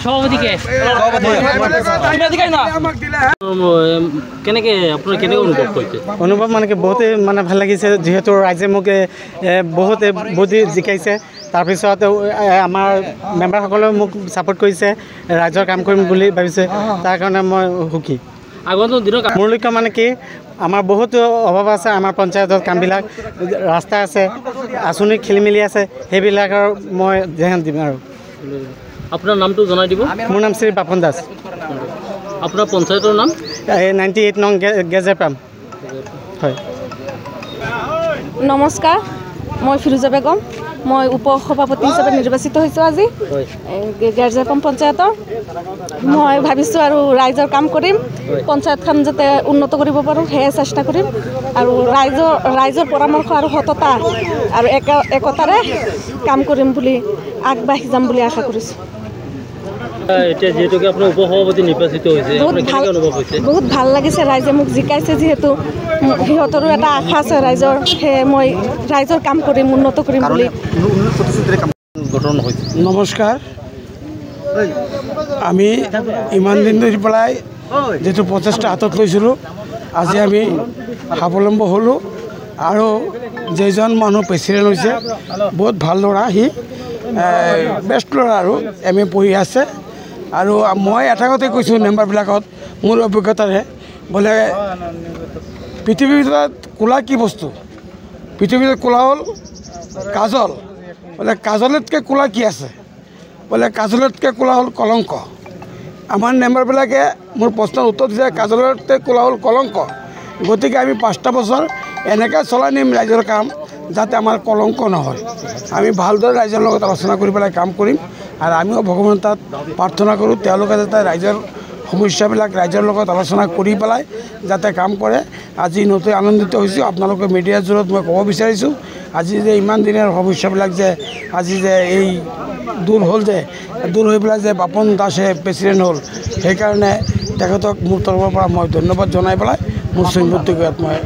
সভাপতিকে কেনেকে আপোনাৰ কেনেকৈ অনুভৱ কৰিছে? অনুভৱ মানে কি বহুতেই মানে ভাল লাগিছে, যিহেতু ৰাইজে মোক বহুতে বুদ্ধি জিকাইছে। তাৰপিছত আমাৰ মেম্বাৰসকলেও মোক ছাপোৰ্ট কৰিছে, ৰাইজৰ কাম কৰিম বুলি ভাবিছে। তাৰ কাৰণে মই সুখী। আগন্তুক দিনত মোৰ লক্ষ্য মানে কি, আমাৰ বহুতো অভাৱ আছে। আমাৰ পঞ্চায়তত কামবিলাক, ৰাস্তা আছে, আঁচনি খেলি মেলি আছে, সেইবিলাকৰ মই ধ্যান দিম। আৰু আপোনাৰ নামটো জনাই দিব। মোৰ নাম শ্ৰী বাপন দাস। আপোনাৰ পঞ্চায়তৰ নাম? 98 নং গেজেপাম। হয়, নমস্কাৰ, মই ফিৰোজা বেগম। মই উপ সভাপতি হিচাপে নিৰ্বাচিত হৈছোঁ আজি গেজেপাম পঞ্চায়তৰ। মই ভাবিছোঁ আৰু ৰাইজৰ কাম কৰিম, পঞ্চায়তখন যাতে উন্নত কৰিব পাৰোঁ সেয়াই চেষ্টা কৰিম। আৰু ৰাইজৰ পৰামৰ্শ আৰু সততা আৰু একতাৰে কাম কৰিম বুলি আগবাঢ়ি যাম বুলি আশা কৰিছোঁ। এতিয়া যিহেতুকে আপোনাৰ উপসভাপতি নিৰ্বাচিত হৈছে, বহুত ভাল লাগিছে। ৰাইজে মোক জিকাইছে, যিহেতু সিহঁতৰো এটা আশা আছে ৰাইজৰ, সেয়ে মই ৰাইজৰ কাম কৰিম, উন্নত কৰিম বুলি। নমস্কাৰ, আমি ইমান দিন ধৰি পেলাই যিটো প্ৰচেষ্টা হাতত লৈছিলোঁ, আজি আমি সাৱলম্ব হ'লোঁ। আৰু যিজন মানুহ প্ৰেচিডেণ্ট হৈছে বহুত ভাল ল'ৰা, সি বেষ্ট ল'ৰা আৰু MA পঢ়ি আছে। আৰু মই এটা কথাই কৈছোঁ মেম্বাৰবিলাকত মোৰ অভিজ্ঞতাৰে, বোলে পৃথিৱীৰ ভিতৰত ক'লা কি বস্তু? পৃথিৱীৰ ক'লা হ'ল কাজল। বোলে কাজলতকৈ ক'লা কি আছে? বোলে কাজলতকৈ ক'লা হ'ল কলংক। আমাৰ মেম্বাৰবিলাকে মোৰ প্ৰশ্নৰ উত্তৰ দিছে, কাজলতকৈ ক'লা হ'ল কলংক। গতিকে আমি 5টা বছৰ এনেকৈ চলাই নিম ৰাইজৰ কাম, যাতে আমাৰ কলংক নহয়। আমি ভালদৰে ৰাইজৰ লগত আলোচনা কৰি পেলাই কাম কৰিম। আৰু আমিও ভগৱানৰ তাত প্ৰাৰ্থনা কৰোঁ, তেওঁলোকে যাতে ৰাইজৰ সমস্যাবিলাক ৰাইজৰ লগত আলোচনা কৰি পেলাই যাতে কাম কৰে। আজি নতুন আনন্দিত হৈছোঁ। আপোনালোকে মিডিয়াৰ জৰিয়তে মই ক'ব বিচাৰিছোঁ, আজি যে ইমান দিনৰ সমস্যাবিলাক যে আজি যে এই দূৰ হ'ল, যে দূৰ হৈ পেলাই যে বাপন দাসে প্ৰেচিডেণ্ট হ'ল, সেইকাৰণে তেখেতক মোৰ তৰফৰ পৰা মই ধন্যবাদ জনাই পেলাই মোৰ চিন্মতিক মই